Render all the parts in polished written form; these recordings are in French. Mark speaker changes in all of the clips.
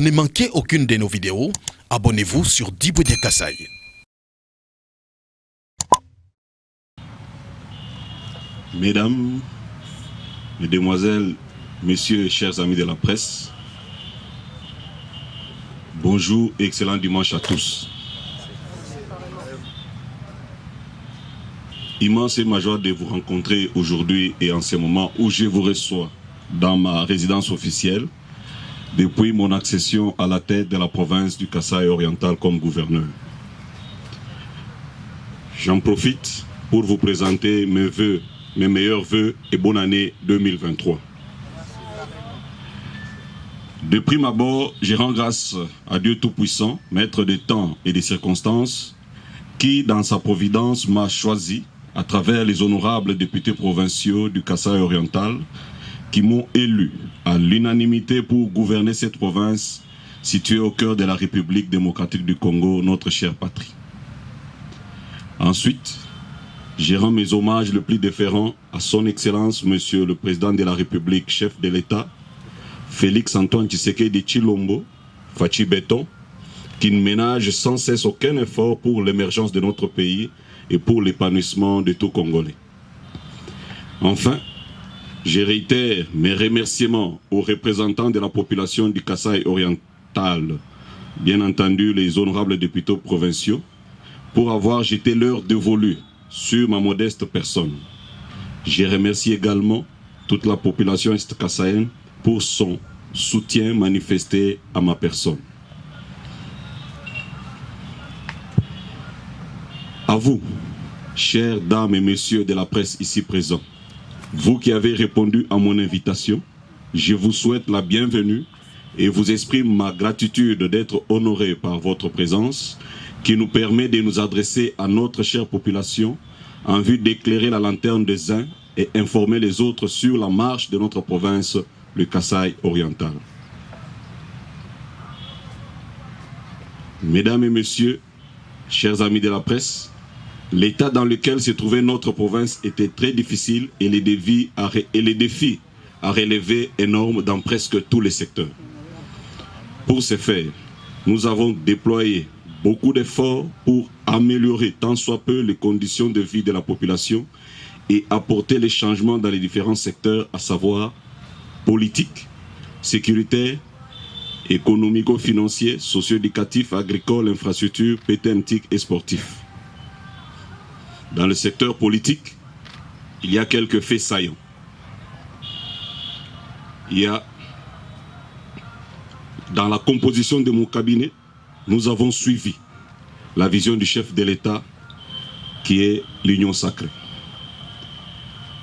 Speaker 1: Pour ne manquer aucune de nos vidéos, abonnez-vous sur Diboudia Kasai.
Speaker 2: Mesdames, Mesdemoiselles, Messieurs et chers amis de la presse, bonjour et excellent dimanche à tous. Immense est ma joie de vous rencontrer aujourd'hui et en ce moment où je vous reçois dans ma résidence officielle depuis mon accession à la tête de la province du Kasaï oriental comme gouverneur. J'en profite pour vous présenter mes meilleurs vœux et bonne année 2023. De prime abord, je rends grâce à Dieu Tout-Puissant, maître des temps et des circonstances, qui, dans sa providence, m'a choisi à travers les honorables députés provinciaux du Kasaï oriental qui m'ont élu à l'unanimité pour gouverner cette province située au cœur de la République démocratique du Congo, notre chère patrie. Ensuite, je rends mes hommages le plus déférents à son Excellence, Monsieur le Président de la République, chef de l'État, Félix Antoine Tshisekedi Tshilombo, Fachi Beton, qui ne ménage sans cesse aucun effort pour l'émergence de notre pays et pour l'épanouissement de tout Congolais. Enfin, je réitère mes remerciements aux représentants de la population du Kasaï oriental, bien entendu les honorables députés provinciaux, pour avoir jeté leur dévolu sur ma modeste personne. Je remercie également toute la population est-kassaïenne pour son soutien manifesté à ma personne. À vous, chères dames et messieurs de la presse ici présents, vous qui avez répondu à mon invitation, je vous souhaite la bienvenue et vous exprime ma gratitude d'être honoré par votre présence qui nous permet de nous adresser à notre chère population en vue d'éclairer la lanterne des uns et informer les autres sur la marche de notre province, le Kasaï oriental. Mesdames et messieurs, chers amis de la presse, l'état dans lequel se trouvait notre province était très difficile et les défis à relever énormes dans presque tous les secteurs. Pour ce faire, nous avons déployé beaucoup d'efforts pour améliorer tant soit peu les conditions de vie de la population et apporter les changements dans les différents secteurs, à savoir politique, sécuritaire, économico-financier, socio-éducatif, agricole, infrastructure, péterntique et sportif. Dans le secteur politique, il y a quelques faits saillants. Il y a, dans la composition de mon cabinet, nous avons suivi la vision du chef de l'État qui est l'union sacrée.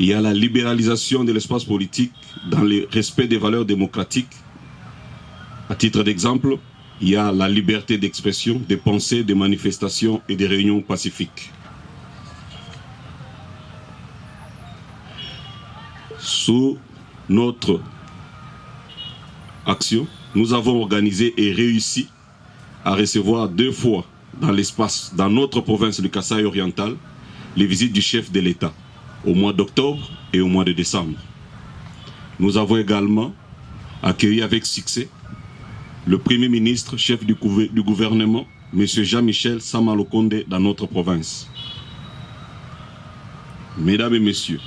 Speaker 2: Il y a la libéralisation de l'espace politique dans le respect des valeurs démocratiques. À titre d'exemple, il y a la liberté d'expression, de pensée, de manifestation et de réunions pacifiques. Sous notre action, nous avons organisé et réussi à recevoir 2 fois dans notre province du Kasaï oriental, les visites du chef de l'État, au mois d'octobre et au mois de décembre. Nous avons également accueilli avec succès le Premier ministre, chef du gouvernement, M. Jean-Michel Sama-Lukonde dans notre province. Mesdames et messieurs,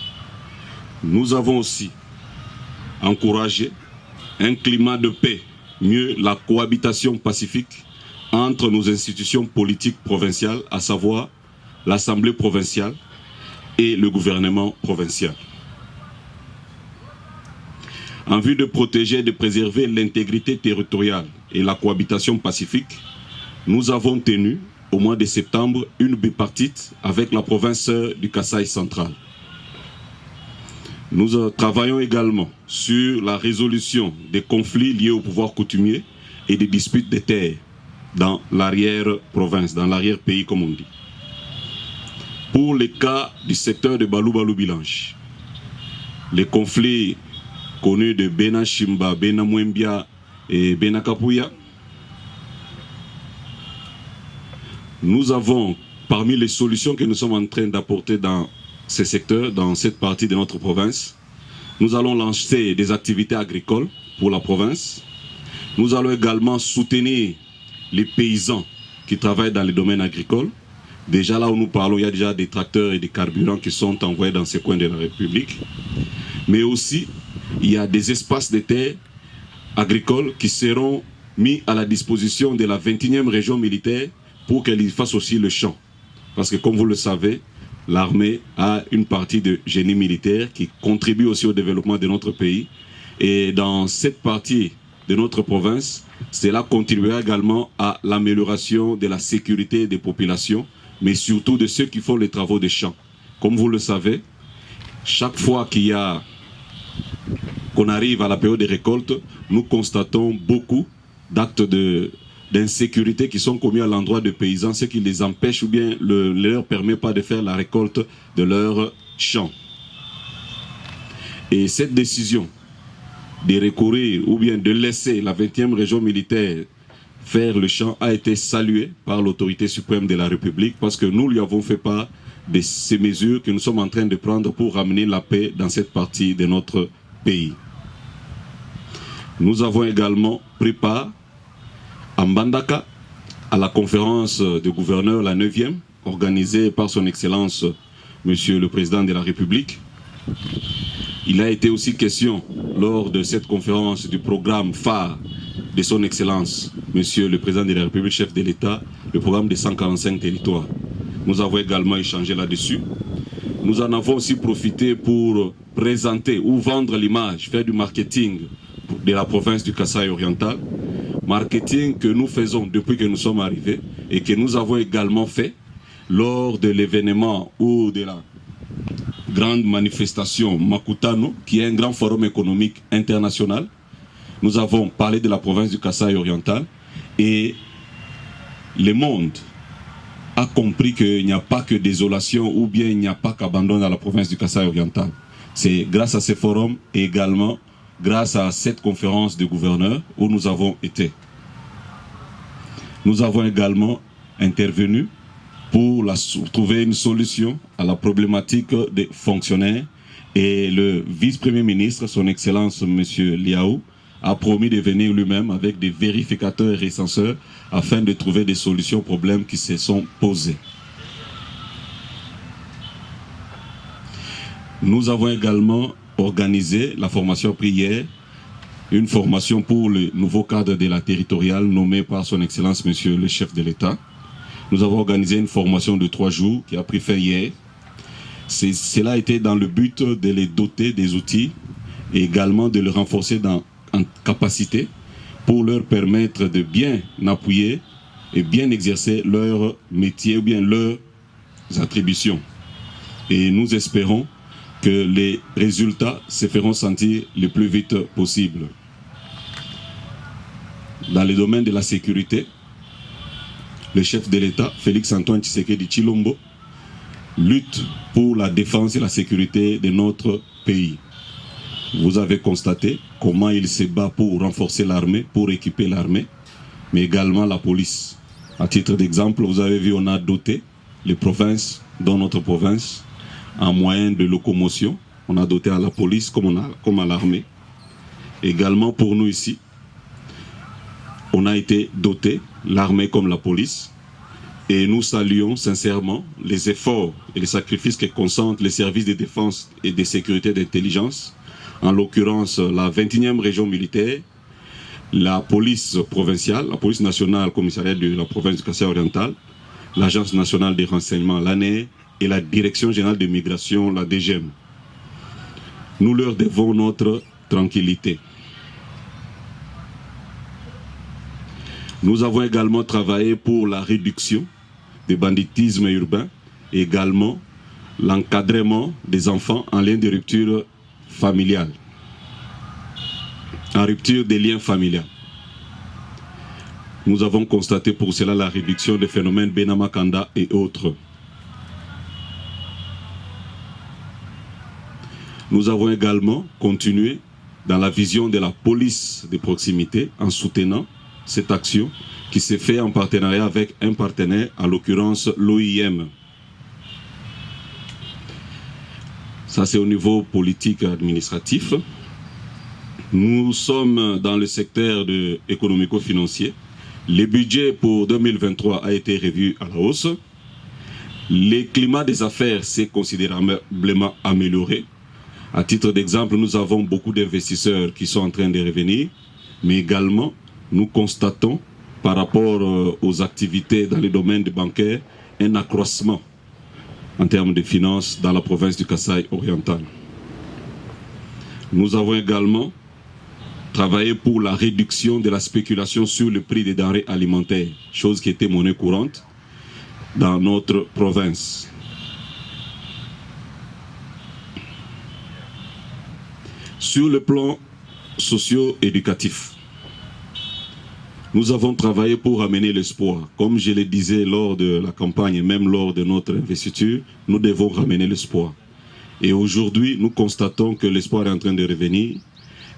Speaker 2: nous avons aussi encouragé un climat de paix, mieux la cohabitation pacifique entre nos institutions politiques provinciales, à savoir l'Assemblée provinciale et le gouvernement provincial. En vue de protéger et de préserver l'intégrité territoriale et la cohabitation pacifique, nous avons tenu au mois de septembre une bipartite avec la province du Kasaï central. Nous travaillons également sur la résolution des conflits liés au pouvoir coutumier et des disputes de terres dans l'arrière-province, dans l'arrière-pays comme on dit. Pour les cas du secteur de Balou-Balou-Bilanche, les conflits connus de Bena Shimba, Bena Mwembia et Bena Kapouya, nous avons, parmi les solutions que nous sommes en train d'apporter dans ces secteurs, dans cette partie de notre province, nous allons lancer des activités agricoles pour la province. Nous allons également soutenir les paysans qui travaillent dans les domaines agricoles. Déjà là où nous parlons, il y a déjà des tracteurs et des carburants qui sont envoyés dans ces coins de la République. Mais aussi, il y a des espaces de terre agricoles qui seront mis à la disposition de la 21e région militaire pour qu'elle y fasse aussi le champ. Parce que comme vous le savez, l'armée a une partie de génie militaire qui contribue aussi au développement de notre pays. Et dans cette partie de notre province, cela contribuera également à l'amélioration de la sécurité des populations, mais surtout de ceux qui font les travaux des champs. Comme vous le savez, chaque fois qu'on arrive à la période des récoltes, nous constatons beaucoup d'actes d'insécurité qui sont commis à l'endroit des paysans, ce qui les empêche ou bien ne leur permet pas de faire la récolte de leurs champs. Et cette décision de recourir ou bien de laisser la 20e région militaire faire le champ a été saluée par l'autorité suprême de la République parce que nous lui avons fait part de ces mesures que nous sommes en train de prendre pour ramener la paix dans cette partie de notre pays. Nous avons également pris part à Mbandaka à la conférence de gouverneurs, la 9e, organisée par son Excellence, Monsieur le Président de la République. Il a été aussi question lors de cette conférence du programme phare de son Excellence, Monsieur le Président de la République, chef de l'État, le programme des 145 territoires. Nous avons également échangé là-dessus. Nous en avons aussi profité pour présenter ou vendre l'image, faire du marketing de la province du Kasaï oriental. Marketing que nous faisons depuis que nous sommes arrivés et que nous avons également fait lors de l'événement ou de la grande manifestation Makutano, qui est un grand forum économique international. Nous avons parlé de la province du Kasaï oriental et le monde a compris qu'il n'y a pas que désolation ou bien il n'y a pas qu'abandon dans la province du Kasaï oriental. C'est grâce à ces forums et également grâce à cette conférence de gouverneurs où nous avons été. Nous avons également intervenu pour trouver une solution à la problématique des fonctionnaires et le vice-premier ministre, son Excellence M. Liaou, a promis de venir lui-même avec des vérificateurs et recenseurs afin de trouver des solutions aux problèmes qui se sont posés. Nous avons également organisé la formation prière, une formation pour le nouveau cadre de la territoriale nommé par son Excellence Monsieur le chef de l'État. Nous avons organisé une formation de 3 jours qui a pris fin hier. Cela a été dans le but de les doter des outils et également de les renforcer en capacité pour leur permettre de bien appuyer et bien exercer leur métier ou bien leurs attributions. Et nous espérons que les résultats se feront sentir le plus vite possible. Dans le domaine de la sécurité, le chef de l'État, Félix Antoine Tshisekedi Tshilombo, lutte pour la défense et la sécurité de notre pays. Vous avez constaté comment il se bat pour renforcer l'armée, pour équiper l'armée, mais également la police. À titre d'exemple, vous avez vu, on a doté les provinces, dans notre province, en moyens de locomotion. On a doté à la police comme à l'armée. Également pour nous ici, on a été doté, l'armée comme la police, et nous saluons sincèrement les efforts et les sacrifices que consentent les services de défense et de sécurité d'intelligence, en l'occurrence la 21e région militaire, la police provinciale, la police nationale commissariat de la province du Kasaï oriental, l'agence nationale des renseignements, l'ANER, et la direction générale de migration, la DGM. Nous leur devons notre tranquillité. Nous avons également travaillé pour la réduction du banditisme urbain et également l'encadrement des enfants en lien de rupture familiale, en rupture des liens familiaux. Nous avons constaté pour cela la réduction des phénomènes Benamakanda et autres. Nous avons également continué dans la vision de la police de proximité en soutenant cette action qui s'est faite en partenariat avec un partenaire, en l'occurrence l'OIM. Ça c'est au niveau politique et administratif. Nous sommes dans le secteur économico-financier. Le budget pour 2023 a été revu à la hausse. Le climat des affaires s'est considérablement amélioré. À titre d'exemple, nous avons beaucoup d'investisseurs qui sont en train de revenir, mais également, nous constatons, par rapport aux activités dans le domaine bancaire, un accroissement en termes de finances dans la province du Kasaï oriental. Nous avons également travaillé pour la réduction de la spéculation sur le prix des denrées alimentaires, chose qui était monnaie courante dans notre province. Sur le plan socio-éducatif, nous avons travaillé pour amener l'espoir. Comme je le disais lors de la campagne et même lors de notre investiture, nous devons ramener l'espoir. Et aujourd'hui, nous constatons que l'espoir est en train de revenir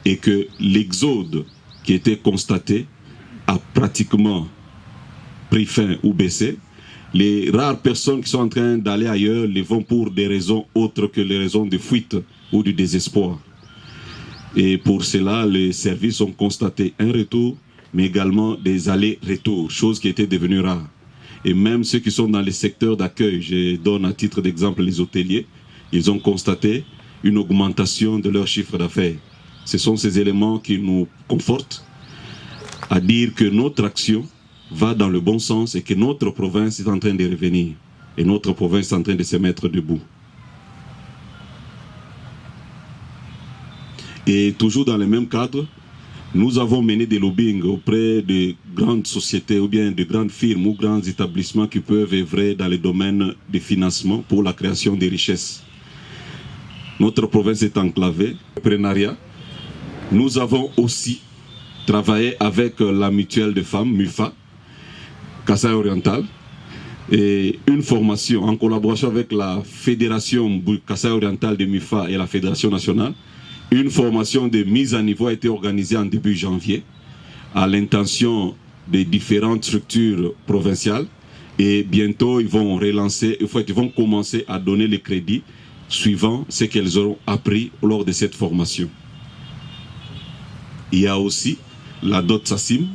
Speaker 2: et que l'exode qui était constaté a pratiquement pris fin ou baissé. Les rares personnes qui sont en train d'aller ailleurs les vont pour des raisons autres que les raisons de fuite ou du désespoir. Et pour cela, les services ont constaté un retour, mais également des allers-retours, chose qui était devenue rare. Et même ceux qui sont dans les secteurs d'accueil, je donne à titre d'exemple les hôteliers, ils ont constaté une augmentation de leur chiffre d'affaires. Ce sont ces éléments qui nous confortent à dire que notre action va dans le bon sens et que notre province est en train de revenir. Et notre province est en train de se mettre debout. Et toujours dans le même cadre, nous avons mené des lobbying auprès de grandes sociétés ou bien de grandes firmes ou grands établissements qui peuvent œuvrer dans le domaine du financement pour la création des richesses. Notre province est enclavée, l'entrepreneuriat. Nous avons aussi travaillé avec la mutuelle de femmes, MUFA, Kasaï oriental, et une formation en collaboration avec la fédération Kasaï oriental de MUFA et la fédération nationale. Une formation de mise à niveau a été organisée en début janvier à l'intention des différentes structures provinciales et bientôt ils vont relancer, ils vont commencer à donner les crédits suivant ce qu'elles auront appris lors de cette formation. Il y a aussi la DOT SACIM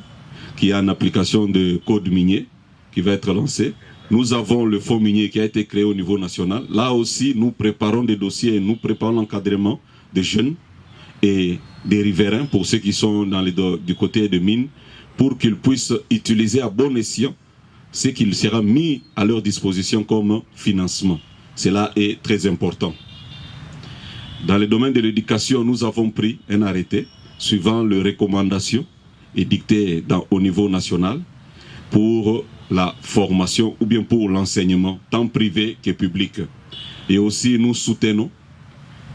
Speaker 2: qui est en application de code minier qui va être lancé. Nous avons le fonds minier qui a été créé au niveau national. Là aussi, nous préparons des dossiers et nous préparons l'encadrement des jeunes et des riverains pour ceux qui sont du côté de mines pour qu'ils puissent utiliser à bon escient ce qui sera mis à leur disposition comme financement. Cela est très important. Dans le domaine de l'éducation, nous avons pris un arrêté suivant les recommandations édictées au niveau national pour la formation ou bien pour l'enseignement, tant privé que public. Et aussi, nous soutenons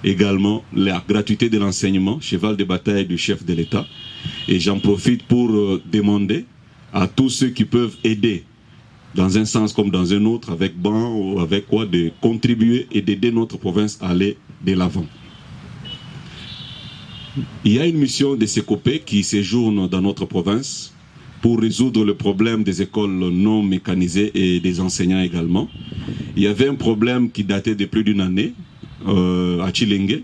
Speaker 2: également la gratuité de l'enseignement, cheval de bataille du chef de l'État. Et j'en profite pour demander à tous ceux qui peuvent aider dans un sens comme dans un autre, avec banc ou avec quoi, de contribuer et d'aider notre province à aller de l'avant. Il y a une mission de SECOPE qui séjourne dans notre province pour résoudre le problème des écoles non mécanisées et des enseignants également. Il y avait un problème qui datait de plus d'une année à Tshilenge,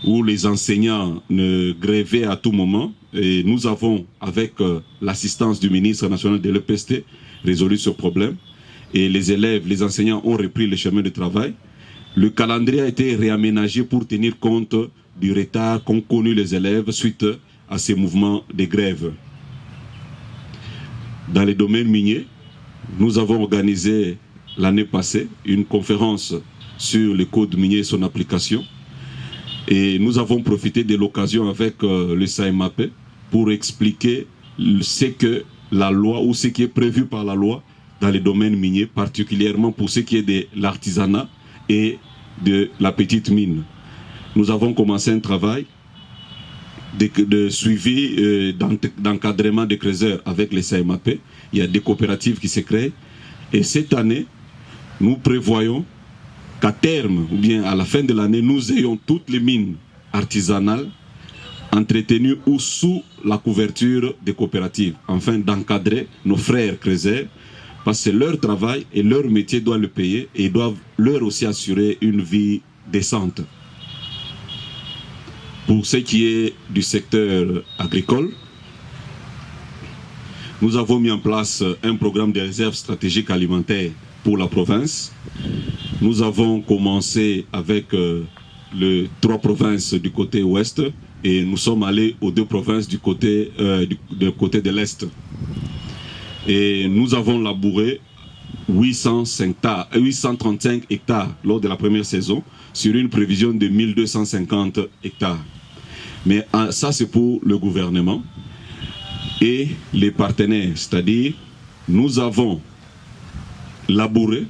Speaker 2: où les enseignants ne grévaient à tout moment. Et nous avons, avec l'assistance du ministre national de l'EPST, résolu ce problème. Et les élèves, les enseignants ont repris le chemin de travail. Le calendrier a été réaménagé pour tenir compte du retard qu'ont connu les élèves suite à ces mouvements de grève. Dans les domaines miniers, nous avons organisé l'année passée une conférence sur le code minier et son application. Et nous avons profité de l'occasion avec le SAEMAP pour expliquer ce que la loi ou ce qui est prévu par la loi dans les domaines miniers, particulièrement pour ce qui est de l'artisanat et de la petite mine. Nous avons commencé un travail de suivi, d'encadrement des creuseurs avec les SAEMAP. Il y a des coopératives qui se créent. Et cette année, nous prévoyons qu'à terme, ou bien à la fin de l'année, nous ayons toutes les mines artisanales entretenues ou sous la couverture des coopératives, afin d'encadrer nos frères creuseurs, parce que leur travail et leur métier doivent le payer et doivent leur aussi assurer une vie décente. Pour ce qui est du secteur agricole, nous avons mis en place un programme de réserve stratégique alimentaire pour la province. Nous avons commencé avec les 3 provinces du côté ouest et nous sommes allés aux 2 provinces du côté de l'est. Et nous avons labouré 835 hectares lors de la première saison sur une prévision de 1250 hectares. Mais ça, c'est pour le gouvernement et les partenaires, c'est-à-dire nous avons labouré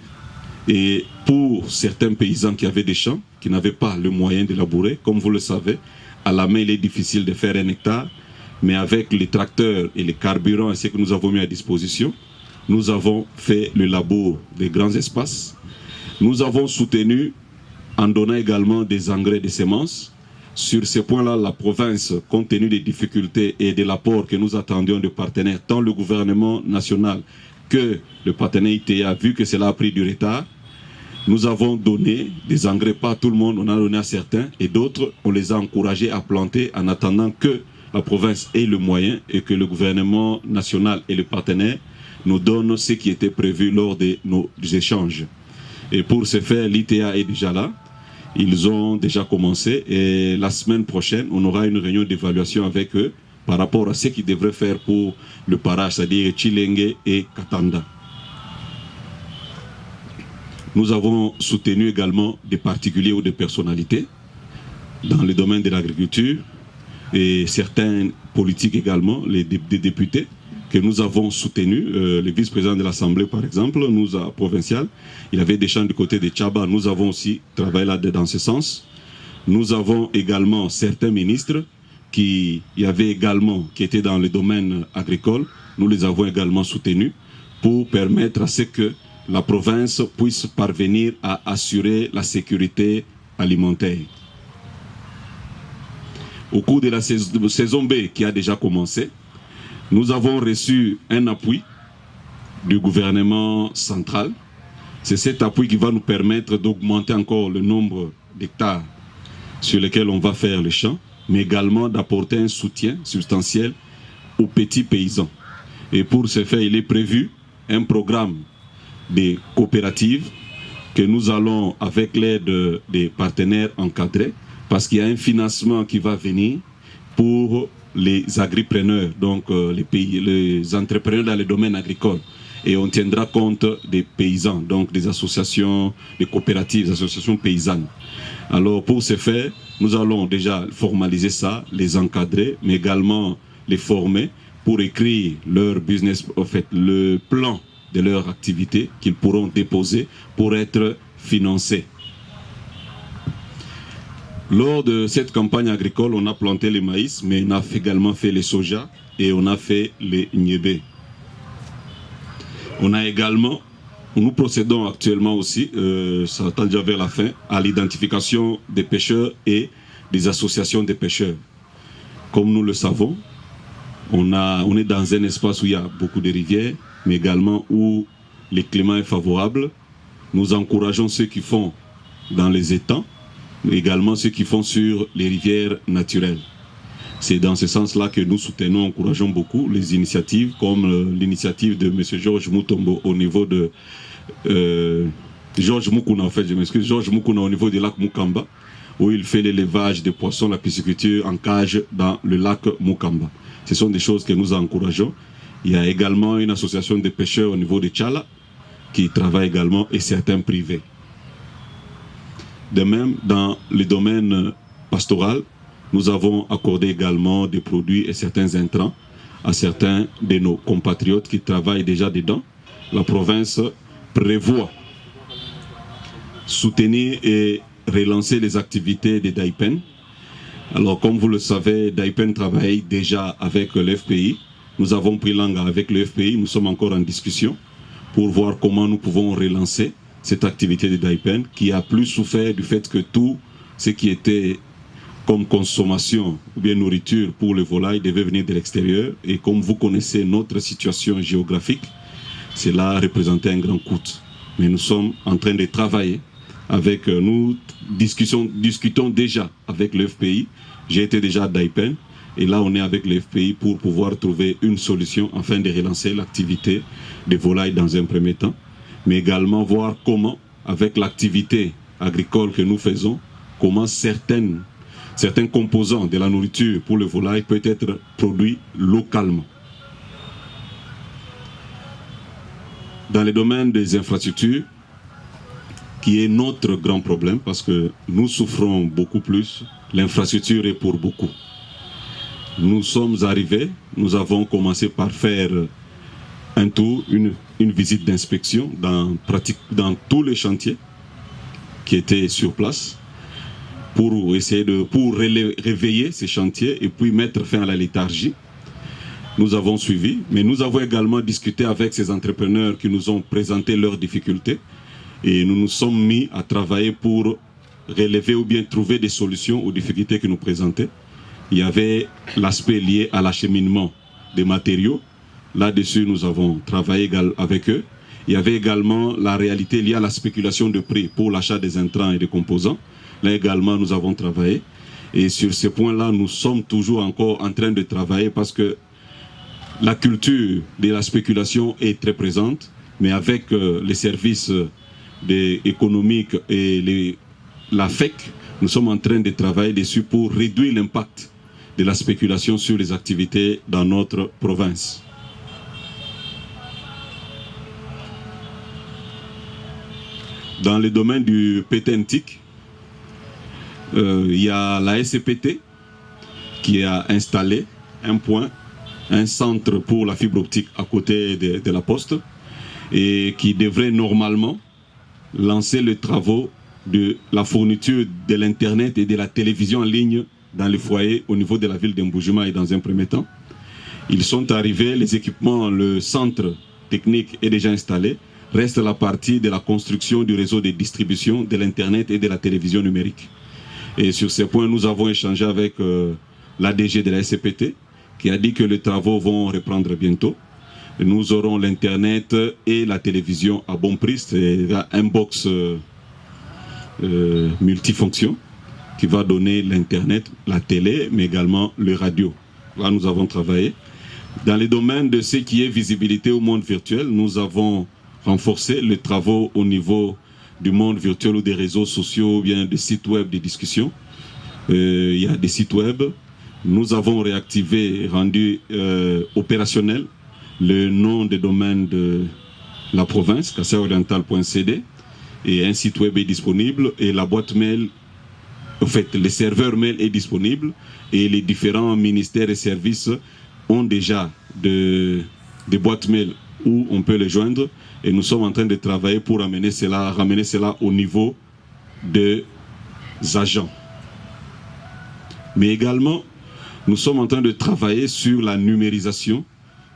Speaker 2: et pour certains paysans qui avaient des champs, qui n'avaient pas le moyen de labourer, comme vous le savez, à la main il est difficile de faire 1 hectare, mais avec les tracteurs et les carburants et ce que nous avons mis à disposition, nous avons fait le labour des grands espaces. Nous avons soutenu en donnant également des engrais, des semences. Sur ce point-là, la province, compte tenu des difficultés et de l'apport que nous attendions de partenaires, tant le gouvernement national que le partenaire ITA, vu que cela a pris du retard, nous avons donné des engrais, pas à tout le monde, on a donné à certains, et d'autres, on les a encouragés à planter en attendant que la province ait le moyen et que le gouvernement national et le partenaire nous donnent ce qui était prévu lors de nos échanges. Et pour ce faire, l'ITA est déjà là. Ils ont déjà commencé et la semaine prochaine, on aura une réunion d'évaluation avec eux par rapport à ce qu'ils devraient faire pour le parage, c'est-à-dire Chilenge et Katanda. Nous avons soutenu également des particuliers ou des personnalités dans le domaine de l'agriculture et certains politiques également, des députés que nous avons soutenus. Le vice-président de l'Assemblée, par exemple, provincial, il avait des champs du côté de Tchaba. Nous avons aussi travaillé là dans ce sens. Nous avons également certains ministres qui étaient dans le domaine agricole. Nous les avons également soutenus pour permettre à ce que la province puisse parvenir à assurer la sécurité alimentaire. Au cours de la saison B qui a déjà commencé, nous avons reçu un appui du gouvernement central. C'est cet appui qui va nous permettre d'augmenter encore le nombre d'hectares sur lesquels on va faire les champs, mais également d'apporter un soutien substantiel aux petits paysans. Et pour ce faire, il est prévu un programme de coopératives que nous allons, avec l'aide des partenaires, encadrer, parce qu'il y a un financement qui va venir pour les agripreneurs, donc les entrepreneurs dans le domaine agricole. Et on tiendra compte des paysans, donc des associations, des coopératives, des associations paysannes. Alors pour ce faire, nous allons déjà formaliser ça, les encadrer, mais également les former pour écrire leur business, en fait, le plan de leur activité qu'ils pourront déposer pour être financés. Lors de cette campagne agricole, on a planté le maïs, mais on a également fait les soja et on a fait les niébé. Nous procédons actuellement aussi, ça attend déjà vers la fin, à l'identification des pêcheurs et des associations de pêcheurs. Comme nous le savons, on est dans un espace où il y a beaucoup de rivières, mais également où le climat est favorable. Nous encourageons ceux qui font dans les étangs, mais également ceux qui font sur les rivières naturelles. C'est dans ce sens-là que nous soutenons, encourageons beaucoup les initiatives, comme l'initiative de M. Georges Mutombo au niveau de... Georges Mukuna, en fait, je m'excuse, Georges Mukuna au niveau du lac Mukamba, où il fait l'élevage des poissons, la pisciculture en cage dans le lac Mukamba. Ce sont des choses que nous encourageons. Il y a également une association de pêcheurs au niveau de Tchala qui travaille également et certains privés. De même, dans le domaine pastoral, nous avons accordé également des produits et certains intrants à certains de nos compatriotes qui travaillent déjà dedans. La province prévoit soutenir et relancer les activités de Daipen. Alors, comme vous le savez, Daipen travaille déjà avec l'FPI. Nous avons pris langue avec le FPI, nous sommes encore en discussion pour voir comment nous pouvons relancer cette activité de Daipen qui a plus souffert du fait que tout ce qui était comme consommation ou bien nourriture pour les volailles devait venir de l'extérieur. Et comme vous connaissez notre situation géographique, cela représentait un grand coût. Mais nous sommes en train de travailler avec nous discutons déjà avec le FPI. J'ai été déjà à Daipen et là on est avec le FPI pour pouvoir trouver une solution afin de relancer l'activité des volailles dans un premier temps, mais également voir comment, avec l'activité agricole que nous faisons, comment certains composants de la nourriture pour le volaille peuvent être produits localement. Dans le domaine des infrastructures, qui est notre grand problème parce que nous souffrons beaucoup plus, l'infrastructure est pour beaucoup. Nous sommes arrivés, nous avons commencé par faire un tour, une visite d'inspection dans tous les chantiers qui étaient sur place pour essayer pour réveiller ces chantiers et puis mettre fin à la léthargie. Nous avons suivi, mais nous avons également discuté avec ces entrepreneurs qui nous ont présenté leurs difficultés. Et nous nous sommes mis à travailler pour relever ou bien trouver des solutions aux difficultés que nous présentaient. Il y avait l'aspect lié à l'acheminement des matériaux. Là-dessus, nous avons travaillé avec eux. Il y avait également la réalité liée à la spéculation de prix pour l'achat des intrants et des composants. Là également, nous avons travaillé. Et sur ces points-là, nous sommes toujours encore en train de travailler parce que la culture de la spéculation est très présente, mais avec les services économiques et la FEC, nous sommes en train de travailler dessus pour réduire l'impact de la spéculation sur les activités dans notre province. Dans le domaine du PTNTIC, il y a la SCPT qui a installé un centre pour la fibre optique à côté de la poste et qui devrait normalement lancer les travaux de la fourniture de l'Internet et de la télévision en ligne dans les foyers au niveau de la ville d'Mbuji-Mayi dans un premier temps. Ils sont arrivés, les équipements, le centre technique est déjà installé. Reste la partie de la construction du réseau de distribution de l'Internet et de la télévision numérique. Et sur ces points, nous avons échangé avec l'ADG de la SCPT qui a dit que les travaux vont reprendre bientôt. Nous aurons l'Internet et la télévision à bon prix. C'est un box multifonction qui va donner l'Internet, la télé, mais également le radio. Là, nous avons travaillé. Dans le domaine de ce qui est visibilité au monde virtuel, nous avons renforcé les travaux au niveau du monde virtuel ou des réseaux sociaux ou bien des sites web de discussion. Il y a des sites web. Nous avons réactivé et rendu opérationnel le nom de domaine de la province, kassaïoriental.cd, et un site web est disponible et la boîte mail, en fait, le serveur mail est disponible et les différents ministères et services ont déjà des boîtes mail où on peut les joindre et nous sommes en train de travailler pour ramener cela au niveau des agents. Mais également, nous sommes en train de travailler sur la numérisation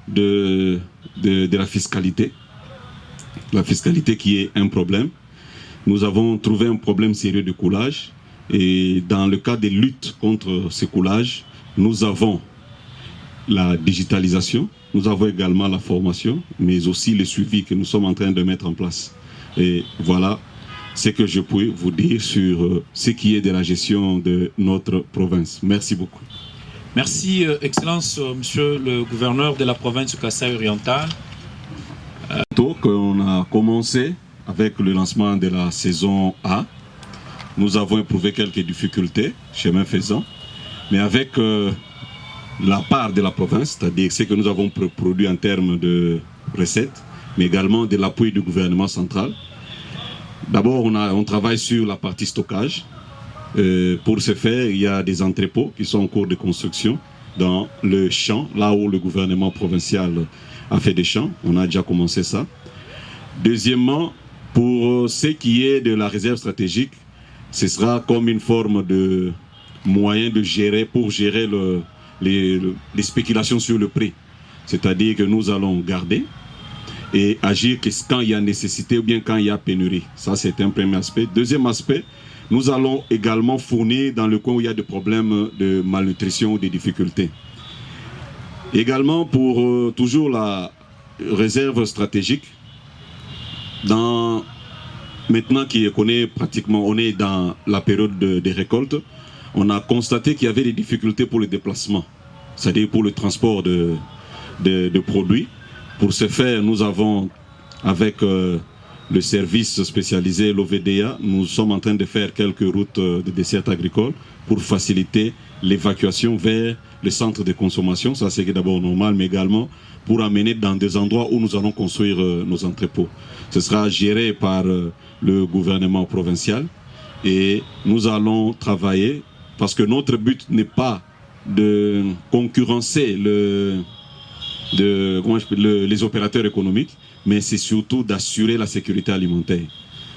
Speaker 2: de la fiscalité. La fiscalité qui est un problème. Nous avons trouvé un problème sérieux de coulage et dans le cas des luttes contre ces coulages, nous avons la digitalisation, nous avons également la formation, mais aussi le suivi que nous sommes en train de mettre en place. Et voilà ce que je peux vous dire sur ce qui est de la gestion de notre province. Merci beaucoup.
Speaker 3: Merci, Excellence, Monsieur le gouverneur de la province du Kasaï-Oriental.
Speaker 2: On a commencé avec le lancement de la saison A. Nous avons éprouvé quelques difficultés, chemin faisant, mais avec la part de la province, c'est-à-dire ce que nous avons produit en termes de recettes, mais également de l'appui du gouvernement central. D'abord, on travaille sur la partie stockage. Pour ce faire, il y a des entrepôts qui sont en cours de construction dans le champ, là où le gouvernement provincial a fait des champs. On a déjà commencé ça. Deuxièmement, pour ce qui est de la réserve stratégique, ce sera comme une forme de moyen de gérer, pour gérer les spéculations sur le prix. C'est-à-dire que nous allons garder et agir quand il y a nécessité ou bien quand il y a pénurie. Ça, c'est un premier aspect. Deuxième aspect, nous allons également fournir dans le coin où il y a des problèmes de malnutrition ou des difficultés. Également pour toujours la réserve stratégique, dans maintenant qu'on est pratiquement, on est dans la période des récoltes, on a constaté qu'il y avait des difficultés pour le déplacement, c'est-à-dire pour le transport de produits. Pour ce faire, nous avons, avec le service spécialisé, l'OVDA, nous sommes en train de faire quelques routes de dessert agricole pour faciliter l'évacuation vers les centres de consommation, ça c'est d'abord normal, mais également pour amener dans des endroits où nous allons construire nos entrepôts. Ce sera géré par le gouvernement provincial et nous allons travailler parce que notre but n'est pas de concurrencer les opérateurs économiques, mais c'est surtout d'assurer la sécurité alimentaire.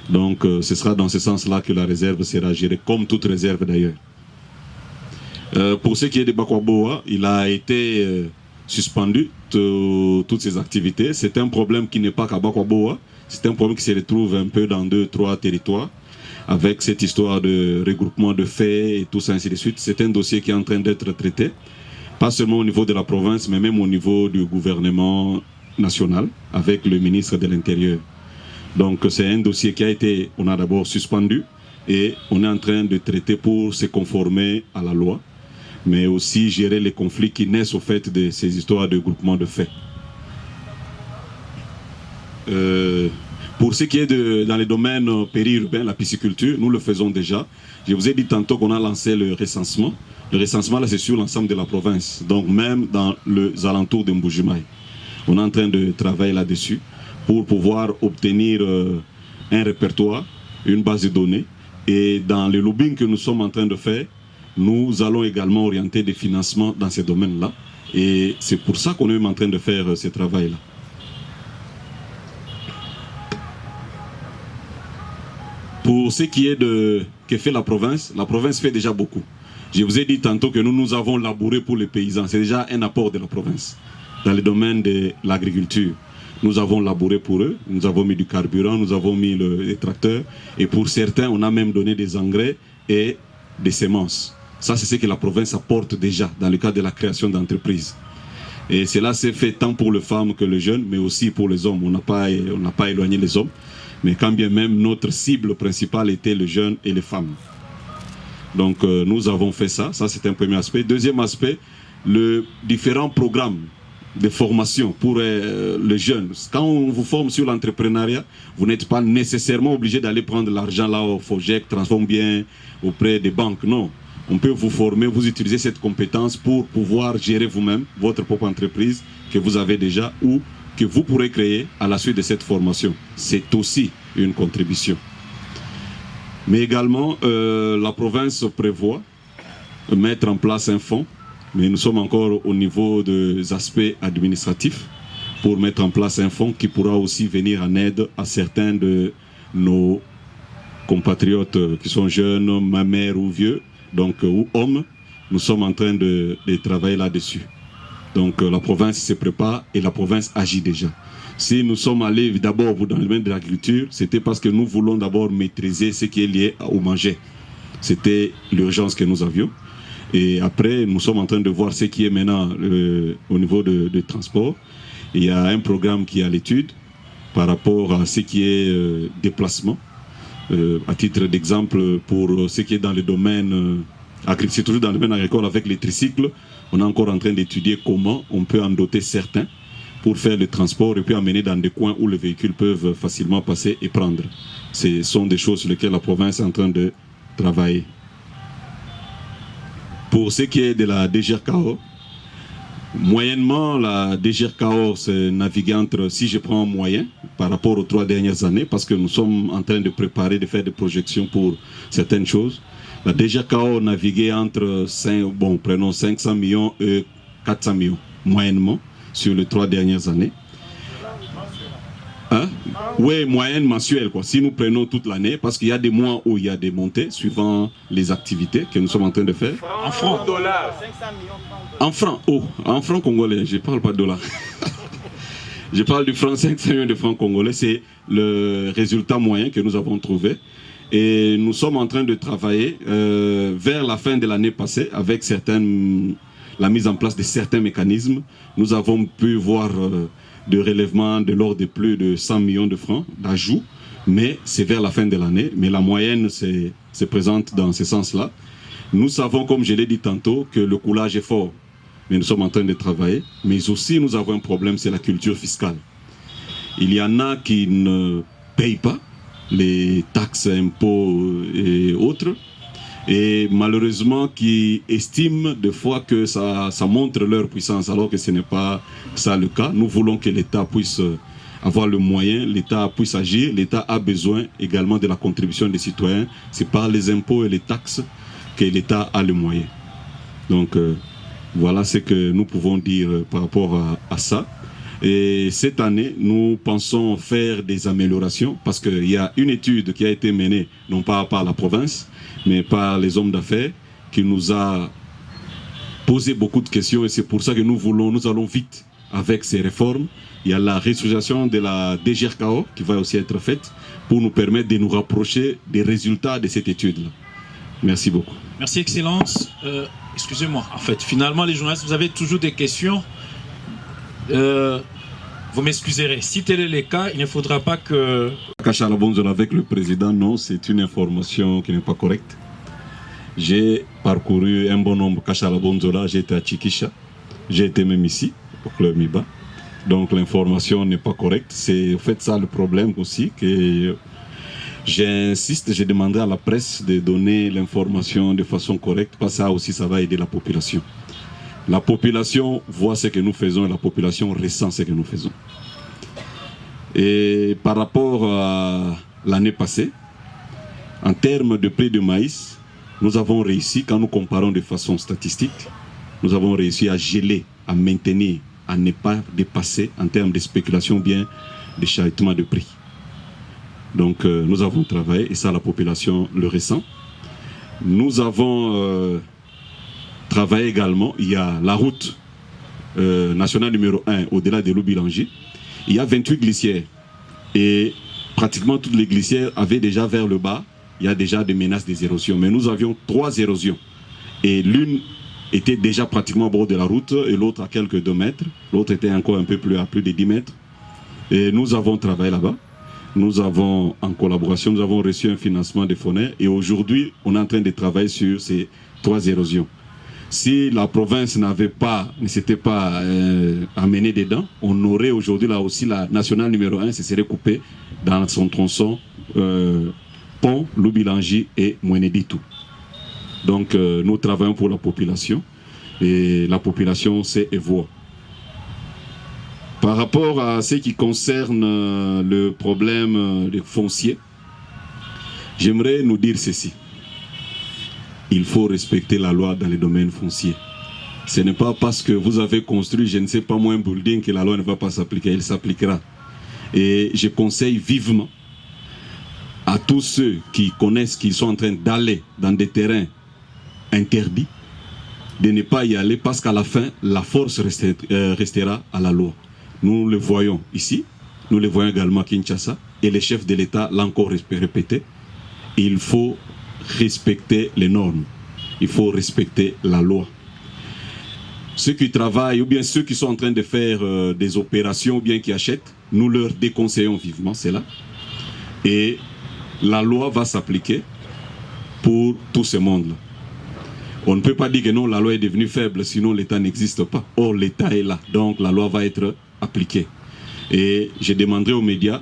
Speaker 2: Donc ce sera dans ce sens-là que la réserve sera gérée, comme toute réserve d'ailleurs. Pour ce qui est de Bakwaboa, il a été suspendu toutes ses activités. C'est un problème qui n'est pas qu'à Bakwaboa, c'est un problème qui se retrouve un peu dans 2-3 territoires, avec cette histoire de regroupement de faits et tout ça, ainsi de suite. C'est un dossier qui est en train d'être traité, pas seulement au niveau de la province, mais même au niveau du gouvernement national, avec le ministre de l'Intérieur. Donc c'est un dossier qui a été, on a d'abord suspendu, et on est en train de traiter pour se conformer à la loi, mais aussi gérer les conflits qui naissent au fait de ces histoires de groupement de faits. Pour ce qui est dans les domaines périurbains, la pisciculture, nous le faisons déjà. Je vous ai dit tantôt qu'on a lancé le recensement. Le recensement, là, c'est sur l'ensemble de la province, donc même dans les alentours de Mbujimaï. On est en train de travailler là-dessus pour pouvoir obtenir un répertoire, une base de données. Et dans le lobbying que nous sommes en train de faire, nous allons également orienter des financements dans ces domaines-là. Et c'est pour ça qu'on est même en train de faire ce travail-là. Pour ce qui est de que fait la province fait déjà beaucoup. Je vous ai dit tantôt que nous avons labouré pour les paysans. C'est déjà un apport de la province. Dans le domaine de l'agriculture, nous avons labouré pour eux. Nous avons mis du carburant, nous avons mis les tracteurs. Et pour certains, on a même donné des engrais et des semences. Ça, c'est ce que la province apporte déjà dans le cadre de la création d'entreprises. Et cela s'est fait tant pour les femmes que les jeunes, mais aussi pour les hommes. On n'a pas éloigné les hommes. Mais quand bien même, notre cible principale était les jeunes et les femmes. Donc nous avons fait ça, c'est un premier aspect. Deuxième aspect, les différents programmes de formation pour les jeunes. Quand on vous forme sur l'entrepreneuriat, vous n'êtes pas nécessairement obligé d'aller prendre l'argent là au FOGEC, Transforme Bien, auprès des banques. Non, on peut vous former, vous utiliser cette compétence pour pouvoir gérer vous-même votre propre entreprise que vous avez déjà ou que vous pourrez créer à la suite de cette formation. C'est aussi une contribution. Mais également, la province prévoit de mettre en place un fonds, mais nous sommes encore au niveau des aspects administratifs, pour mettre en place un fonds qui pourra aussi venir en aide à certains de nos compatriotes qui sont jeunes, mamères ou vieux, donc ou hommes. Nous sommes en train de travailler là-dessus. Donc la province se prépare et la province agit déjà. Si nous sommes allés d'abord dans le domaine de l'agriculture, c'était parce que nous voulons d'abord maîtriser ce qui est lié au manger. C'était l'urgence que nous avions. Et après, nous sommes en train de voir ce qui est maintenant au niveau de transport. Il y a un programme qui est à l'étude par rapport à ce qui est déplacement. À titre d'exemple, pour ce qui est dans le domaine agricole, c'est toujours dans le domaine agricole avec les tricycles, on est encore en train d'étudier comment on peut en doter certains pour faire le transport et puis amener dans des coins où les véhicules peuvent facilement passer et prendre. Ce sont des choses sur lesquelles la province est en train de travailler. Pour ce qui est de la DGRKO, moyennement, la DGRKO s'est naviguée entre, si je prends en moyen, par rapport aux 3 dernières années, parce que nous sommes en train de préparer, de faire des projections pour certaines choses. La DGRKO naviguait entre, prenons 500 millions et 400 millions, moyennement, sur les 3 dernières années. Hein? Oui, moyenne mensuelle, quoi. Si nous prenons toute l'année, parce qu'il y a des mois où il y a des montées, suivant les activités que nous sommes en train de faire.
Speaker 3: En francs.
Speaker 2: En francs, en francs congolais, je ne parle pas de dollars. Je parle du franc, 500 millions de francs congolais, c'est le résultat moyen que nous avons trouvé. Et nous sommes en train de travailler vers la fin de l'année passée avec la mise en place de certains mécanismes. Nous avons pu voir de relèvement de l'ordre de plus de 100 millions de francs d'ajout mais c'est vers la fin de l'année. Mais la moyenne se présente dans ce sens-là. Nous savons, comme je l'ai dit tantôt, que le coulage est fort, mais nous sommes en train de travailler. Mais aussi, nous avons un problème, c'est la culture fiscale. Il y en a qui ne payent pas les taxes, impôts et autres, et malheureusement qui estiment des fois que ça montre leur puissance, alors que ce n'est pas ça le cas. Nous voulons que l'État puisse avoir le moyen, l'État puisse agir. L'État a besoin également de la contribution des citoyens. C'est par les impôts et les taxes que l'État a le moyen. Donc voilà ce que nous pouvons dire par rapport à ça. Et cette année, nous pensons faire des améliorations parce qu'il y a une étude qui a été menée, non pas par la province, mais par les hommes d'affaires, qui nous a posé beaucoup de questions et c'est pour ça que nous allons vite avec ces réformes. Il y a la réstructuration de la DGRKO qui va aussi être faite pour nous permettre de nous rapprocher des résultats de cette étude-là. Merci beaucoup.
Speaker 3: Merci, Excellence. Excusez-moi, en fait, finalement, les journalistes, vous avez toujours des questions. Vous m'excuserez. Si tel est le cas, il ne faudra pas que...
Speaker 2: Kachala Bonzola avec le président, non, c'est une information qui n'est pas correcte. J'ai parcouru un bon nombre Kachala Bonzola, j'ai été à Chikisha, j'ai été même ici, au club Miba. Donc l'information n'est pas correcte. C'est en fait ça le problème aussi, que j'insiste, j'ai demandé à la presse de donner l'information de façon correcte, parce que ça aussi ça va aider la population. La population voit ce que nous faisons et la population ressent ce que nous faisons. Et par rapport à l'année passée, en termes de prix de maïs, nous avons réussi, quand nous comparons de façon statistique, nous avons réussi à geler, à maintenir, à ne pas dépasser en termes de spéculation bien de chahutement de prix. Donc nous avons travaillé et ça la population le ressent. Nous avons... travail également, il y a la route nationale numéro 1 au-delà de l'Oubilangi. Il y a 28 glissières et pratiquement toutes les glissières avaient déjà vers le bas, il y a déjà des menaces des érosions. Mais nous avions 3 érosions et l'une était déjà pratiquement au bord de la route et l'autre à quelques 2 mètres. L'autre était encore un peu plus à plus de 10 mètres. Et nous avons travaillé là-bas. Nous avons, en collaboration, nous avons reçu un financement des FONER et aujourd'hui, on est en train de travailler sur ces 3 érosions. Si la province ne s'était pas amenée dedans, on aurait aujourd'hui là aussi la nationale numéro 1, se serait coupée dans son tronçon Pont, Loubilangi et Moueneditou. Donc nous travaillons pour la population et la population sait et voit. Par rapport à ce qui concerne le problème des fonciers, j'aimerais nous dire ceci. Il faut respecter la loi dans les domaines fonciers. Ce n'est pas parce que vous avez construit, je ne sais pas moi, un building que la loi ne va pas s'appliquer. Elle s'appliquera. Et je conseille vivement à tous ceux qui connaissent qu'ils sont en train d'aller dans des terrains interdits, de ne pas y aller parce qu'à la fin, la force restera à la loi. Nous le voyons ici, nous le voyons également à Kinshasa, et le chef de l'État l'a encore répété. Il faut respecter les normes, il faut respecter la loi. Ceux qui travaillent ou bien ceux qui sont en train de faire des opérations ou bien qui achètent, nous leur déconseillons vivement cela. Et la loi va s'appliquer pour tout ce monde-là. On ne peut pas dire que non, la loi est devenue faible, sinon l'État n'existe pas. Or, l'État est là, donc la loi va être appliquée. Et je demanderai aux médias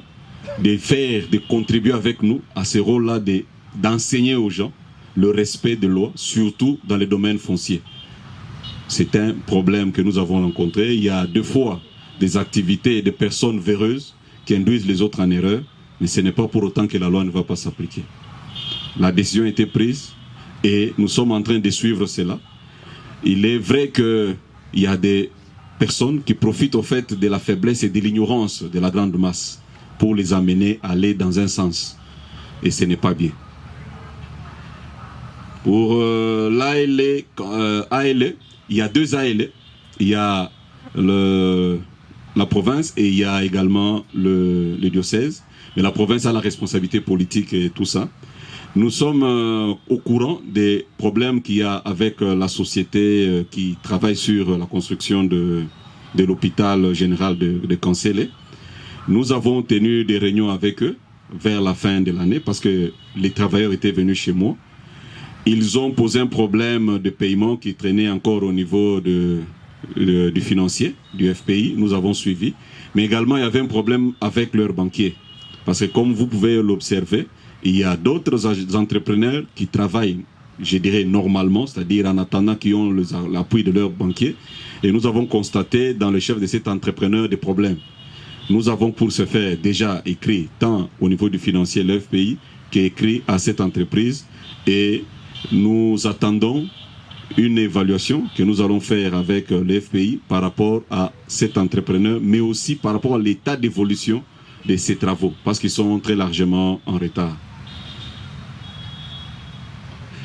Speaker 2: de contribuer avec nous à ce rôle-là d'enseigner aux gens le respect de loi, surtout dans les domaines fonciers. C'est un problème que nous avons rencontré. Il y a 2 fois des activités et des personnes véreuses qui induisent les autres en erreur, mais ce n'est pas pour autant que la loi ne va pas s'appliquer. La décision a été prise et nous sommes en train de suivre cela. Il est vrai qu'il y a des personnes qui profitent au fait de la faiblesse et de l'ignorance de la grande masse pour les amener à aller dans un sens. Et ce n'est pas bien. Pour l'ALE, il y a 2 ALE. Il y a la province et il y a également le diocèse. Mais la province a la responsabilité politique et tout ça. Nous sommes au courant des problèmes qu'il y a avec la société qui travaille sur la construction de l'hôpital général de Kansele. Nous avons tenu des réunions avec eux vers la fin de l'année parce que les travailleurs étaient venus chez moi. Ils ont posé un problème de paiement qui traînait encore au niveau du financier, du FPI. Nous avons suivi. Mais également, il y avait un problème avec leurs banquiers. Parce que comme vous pouvez l'observer, il y a d'autres entrepreneurs qui travaillent, je dirais, normalement, c'est-à-dire en attendant qu'ils ont l'appui de leurs banquiers. Et nous avons constaté dans le chef de cet entrepreneur des problèmes. Nous avons pour ce faire déjà écrit, tant au niveau du financier, le FPI, qu'écrit à cette entreprise. Et nous attendons une évaluation que nous allons faire avec le FPI par rapport à cet entrepreneur, mais aussi par rapport à l'état d'évolution de ces travaux, parce qu'ils sont très largement en retard.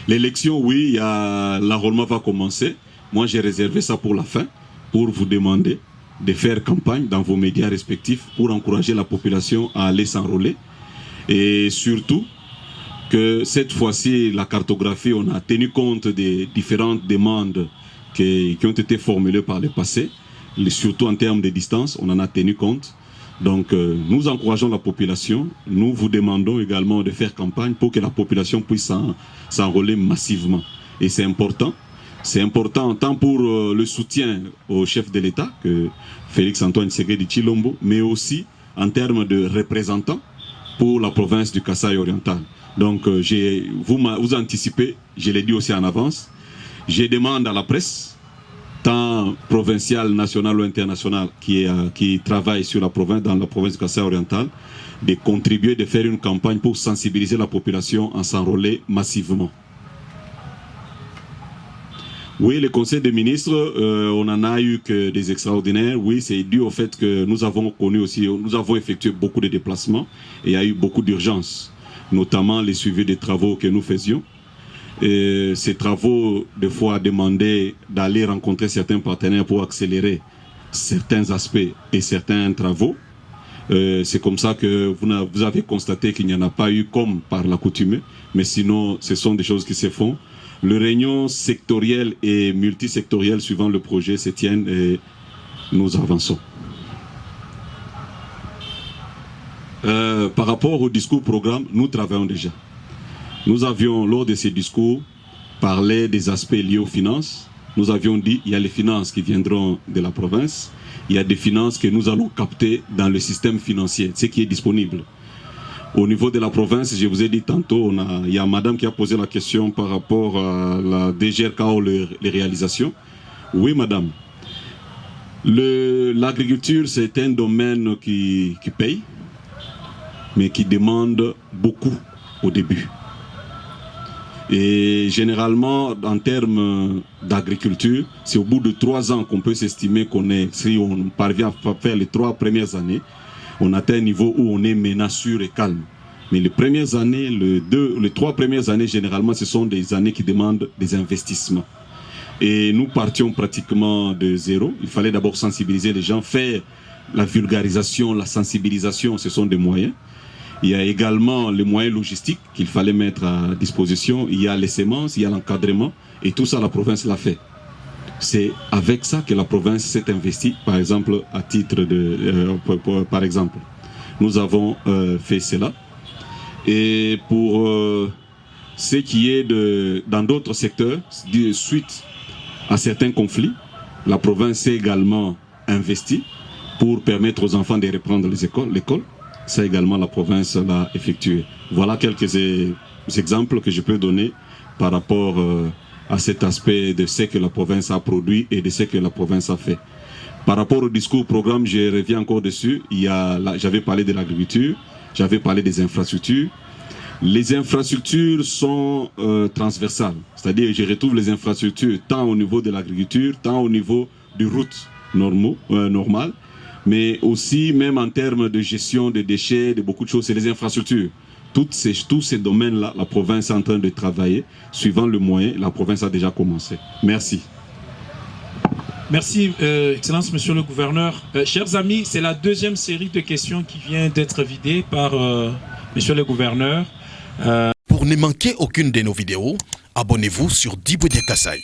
Speaker 2: L'élection, oui, l'enrôlement va commencer. Moi, j'ai réservé ça pour la fin, pour vous demander de faire campagne dans vos médias respectifs pour encourager la population à aller s'enrôler. Et surtout, que cette fois-ci, la cartographie, on a tenu compte des différentes demandes qui ont été formulées par le passé, surtout en termes de distance, on en a tenu compte. Donc, nous encourageons la population, nous vous demandons également de faire campagne pour que la population puisse s'enrôler massivement. Et c'est important tant pour le soutien au chef de l'État, que Félix Antoine Tshisekedi Tshilombo, mais aussi en termes de représentants pour la province du Kasaï oriental. Donc, vous anticipez, je l'ai dit aussi en avance, je demande à la presse, tant provinciale, nationale ou internationale, qui travaille sur la province, dans la province du Kasaï oriental, de contribuer, de faire une campagne pour sensibiliser la population à s'enrôler massivement. Oui, le Conseil des ministres, on n'en a eu que des extraordinaires. Oui, c'est dû au fait que nous avons effectué beaucoup de déplacements et il y a eu beaucoup d'urgences, notamment les suivis des travaux que nous faisions. Et ces travaux, des fois, demandaient d'aller rencontrer certains partenaires pour accélérer certains aspects et certains travaux. C'est comme ça que vous avez constaté qu'il n'y en a pas eu comme par l'accoutumée, mais sinon, ce sont des choses qui se font. Les réunions sectorielles et multisectorielles suivant le projet se tiennent et nous avançons. Par rapport au discours programme, nous travaillons déjà. Nous avions, lors de ces discours, parlé des aspects liés aux finances. Nous avions dit qu'il y a les finances qui viendront de la province, il y a des finances que nous allons capter dans le système financier, ce qui est disponible. Au niveau de la province, je vous ai dit tantôt, il y a madame qui a posé la question par rapport à la DGRKO, les réalisations. Oui, madame. L'agriculture, c'est un domaine qui paye, mais qui demande beaucoup au début. Et généralement, en termes d'agriculture, c'est au bout de 3 ans qu'on peut s'estimer si on parvient à faire les 3 premières années, on atteint un niveau où on est maintenant sûr et calme. Mais les premières années, les 3 premières années, généralement, ce sont des années qui demandent des investissements. Et nous partions pratiquement de zéro. Il fallait d'abord sensibiliser les gens, faire la vulgarisation, la sensibilisation, ce sont des moyens. Il y a également les moyens logistiques qu'il fallait mettre à disposition. Il y a les semences, il y a l'encadrement. Et tout ça, la province l'a fait. C'est avec ça que la province s'est investie, par exemple, à titre de... par exemple, nous avons fait cela. Et pour ce qui est dans d'autres secteurs, suite à certains conflits, la province s'est également investie pour permettre aux enfants de reprendre l'école. Ça également, la province l'a effectué. Voilà quelques exemples que je peux donner par rapport à cet aspect de ce que la province a produit et de ce que la province a fait. Par rapport au discours programme, je reviens encore dessus. J'avais parlé de l'agriculture, j'avais parlé des infrastructures. Les infrastructures sont transversales, c'est-à-dire je retrouve les infrastructures tant au niveau de l'agriculture, tant au niveau des routes normales, mais aussi même en termes de gestion des déchets, de beaucoup de choses, c'est les infrastructures. Tous ces domaines-là, la province est en train de travailler. Suivant le moyen, la province a déjà commencé. Merci.
Speaker 3: Merci, Excellence, Monsieur le Gouverneur. Chers amis, c'est la 2e série de questions qui vient d'être vidée par Monsieur le Gouverneur.
Speaker 1: Pour ne manquer aucune de nos vidéos, abonnez-vous sur Diboudia Kasaï.